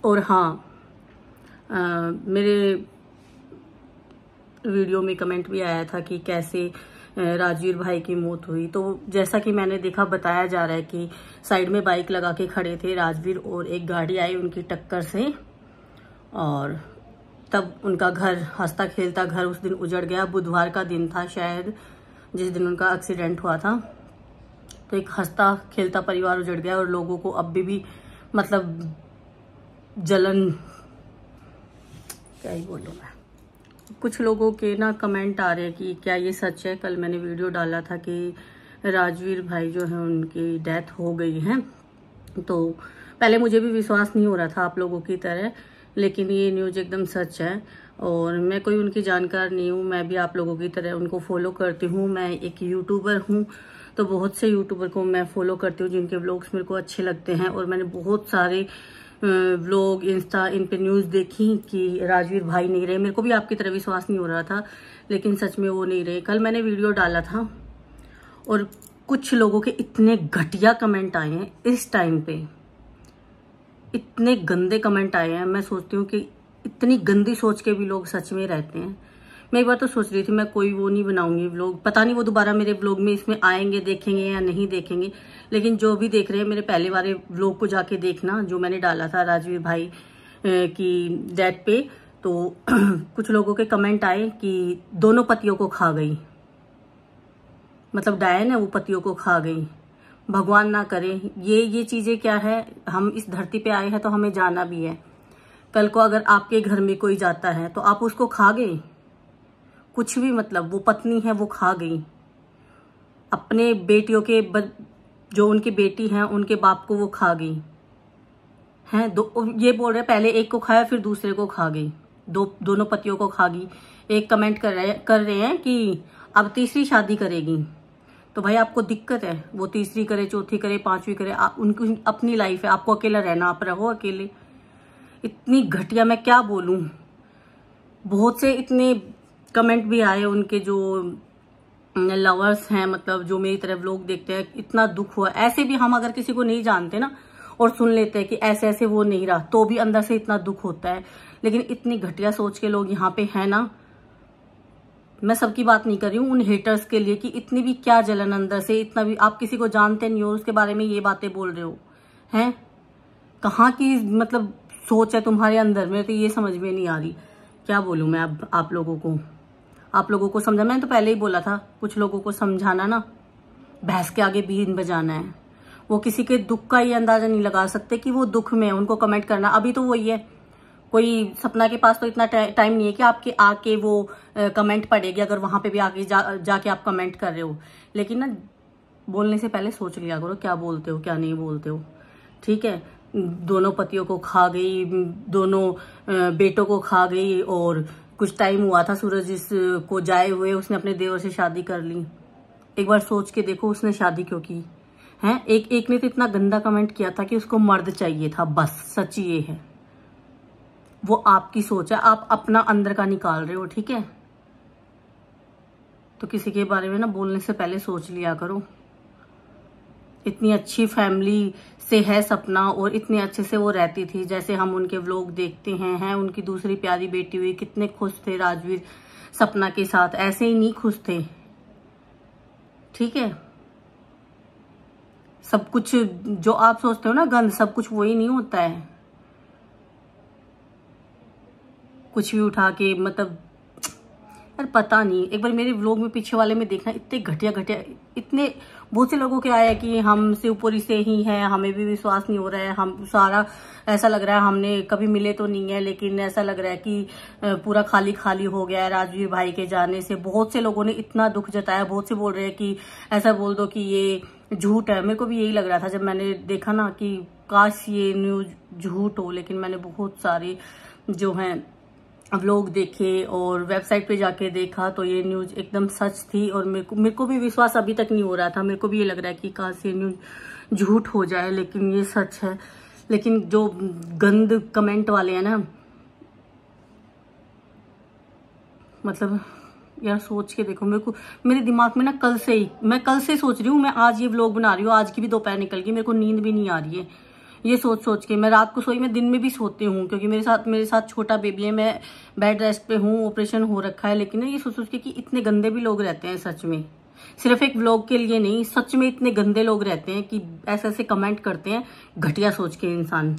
और हाँ, मेरे वीडियो में कमेंट भी आया था कि कैसे राजवीर भाई की मौत हुई। तो जैसा कि मैंने देखा, बताया जा रहा है कि साइड में बाइक लगा के खड़े थे राजवीर, और एक गाड़ी आई उनकी टक्कर से, और तब उनका घर, हंसता खेलता घर उस दिन उजड़ गया। बुधवार का दिन था शायद जिस दिन उनका एक्सीडेंट हुआ था। तो एक हंसता खेलता परिवार उजड़ गया, और लोगों को अब भी मतलब जलन, क्या ही बोलूं मैं। कुछ लोगों के ना कमेंट आ रहे हैं कि क्या ये सच है। कल मैंने वीडियो डाला था कि राजवीर भाई जो है उनकी डेथ हो गई है। तो पहले मुझे भी विश्वास नहीं हो रहा था आप लोगों की तरह, लेकिन ये न्यूज़ एकदम सच है। और मैं कोई उनकी जानकार नहीं हूँ, मैं भी आप लोगों की तरह उनको फॉलो करती हूँ। मैं एक यूट्यूबर हूँ, तो बहुत से यूट्यूबर को मैं फॉलो करती हूँ जिनके व्लॉग्स मेरे को अच्छे लगते हैं। और मैंने बहुत सारे व्लॉग, इंस्टा, इन पे न्यूज़ देखी कि राजवीर भाई नहीं रहे। मेरे को भी आपकी तरह विश्वास नहीं हो रहा था, लेकिन सच में वो नहीं रहे। कल मैंने वीडियो डाला था और कुछ लोगों के इतने घटिया कमेंट आए हैं इस टाइम पे, इतने गंदे कमेंट आए हैं। मैं सोचती हूँ कि इतनी गंदी सोच के भी लोग सच में रहते हैं। मैं एक बार तो सोच रही थी मैं कोई वो नहीं बनाऊंगी व्लॉग, पता नहीं वो दोबारा मेरे व्लॉग में इसमें आएंगे, देखेंगे या नहीं देखेंगे। लेकिन जो भी देख रहे हैं मेरे पहले वाले व्लॉग को जाके देखना, जो मैंने डाला था राजवीर भाई की डेथ पे। तो कुछ लोगों के कमेंट आए कि दोनों पतियों को खा गई, मतलब डायन है वो पतियों को खा गई। भगवान ना करे। ये चीजें क्या है, हम इस धरती पे आए हैं तो हमें जाना भी है। कल को अगर आपके घर में कोई जाता है तो आप उसको खा गए, कुछ भी, मतलब वो पत्नी है वो खा गई, अपने बेटियों के जो उनकी बेटी है उनके बाप को वो खा गई हैं। ये बोल रहे पहले एक को खाया फिर दूसरे को खा गई, दोनों पतियों को खा गई। एक कमेंट कर रहे हैं कि अब तीसरी शादी करेगी। तो भाई आपको दिक्कत है, वो तीसरी करे, चौथी करे, पांचवी करे, उनकी अपनी लाइफ है, आपको अकेला रहना, आप रहो अकेले। इतनी घटिया, मैं क्या बोलूं। बहुत से इतने कमेंट भी आए उनके जो लवर्स हैं, मतलब जो मेरी तरफ लोग देखते हैं। इतना दुख हुआ। ऐसे भी हम अगर किसी को नहीं जानते ना और सुन लेते हैं कि ऐसे ऐसे वो नहीं रहा, तो भी अंदर से इतना दुख होता है। लेकिन इतनी घटिया सोच के लोग यहाँ पे है ना। मैं सबकी बात नहीं कर रही हूँ, उन हेटर्स के लिए कि इतनी भी क्या जलन अंदर से, इतना भी आप किसी को जानते नहीं हो उसके बारे में ये बातें बोल रहे हो हैं। कहाँ की मतलब सोच है तुम्हारे अंदर, मेरे तो ये समझ में नहीं आ रही। क्या बोलूं मैं अब आप लोगों को समझा। मैंने तो पहले ही बोला था, कुछ लोगों को समझाना ना भैंस के आगे बीन बजाना है। वो किसी के दुख का ये अंदाजा नहीं लगा सकते कि वो दुख में है, उनको कमेंट करना। अभी तो वही है, कोई सपना के पास तो इतना टाइम नहीं है कि आपके आके वो कमेंट पढ़ेगी, अगर वहां पे भी आके जाके आप कमेंट कर रहे हो। लेकिन ना बोलने से पहले सोच लिया करो क्या बोलते हो क्या नहीं बोलते हो, ठीक है। दोनों पतियों को खा गई, दोनों बेटों को खा गई, और कुछ टाइम हुआ था सूरज को जाए हुए उसने अपने देवर से शादी कर ली। एक बार सोच के देखो उसने शादी क्यों की है। एक ने तो इतना गंदा कमेंट किया था कि उसको मर्द चाहिए था, बस। सच ये है, वो आपकी सोच है, आप अपना अंदर का निकाल रहे हो, ठीक है। तो किसी के बारे में ना बोलने से पहले सोच लिया करो। इतनी अच्छी फैमिली से है सपना, और इतने अच्छे से वो रहती थी, जैसे हम उनके व्लॉग देखते हैं। उनकी दूसरी प्यारी बेटी हुई, कितने खुश थे राजवीर सपना के साथ, ऐसे ही नहीं खुश थे, ठीक है। सब कुछ जो आप सोचते हो ना गंद, सब कुछ वही नहीं होता है। कुछ भी उठा के, मतलब यार पता नहीं। एक बार मेरे व्लॉग में पीछे वाले में देखना, इतने घटिया इतने बहुत से लोगों के आया कि हम शिवपुरी से ही हैं, हमें भी विश्वास नहीं हो रहा है, हम सारा ऐसा लग रहा है हमने कभी मिले तो नहीं है, लेकिन ऐसा लग रहा है कि पूरा खाली खाली हो गया है राजवीर भाई के जाने से। बहुत से लोगों ने इतना दुख जताया, बहुत से बोल रहे हैं कि ऐसा बोल दो कि ये झूठ है। मेरे को भी यही लग रहा था जब मैंने देखा ना कि काश ये न्यूज झूठ हो, लेकिन मैंने बहुत सारे जो हैं व्लॉग देखे और वेबसाइट पे जाके देखा तो ये न्यूज एकदम सच थी। और मेरे को भी विश्वास अभी तक नहीं हो रहा था। मेरे को भी ये लग रहा है कि काश ये न्यूज झूठ हो जाए, लेकिन ये सच है। लेकिन जो गंद कमेंट वाले हैं ना, मतलब यार सोच के देखो। मेरे दिमाग में ना मैं कल से सोच रही हूँ, मैं आज ये व्लॉग बना रही हूँ, आज की भी दोपहर निकल गई, मेरे को नींद भी नहीं आ रही है। ये सोच सोच के मैं रात को सोई, मैं दिन में भी सोती हूँ क्योंकि मेरे साथ छोटा बेबी है, मैं बेड रेस्ट पे हूँ, ऑपरेशन हो रखा है। लेकिन ये सोच सोच के कि इतने गंदे भी लोग रहते हैं सच में, सिर्फ एक व्लॉग के लिए नहीं, सच में इतने गंदे लोग रहते हैं कि ऐसे ऐसे कमेंट करते हैं, घटिया सोच के इंसान।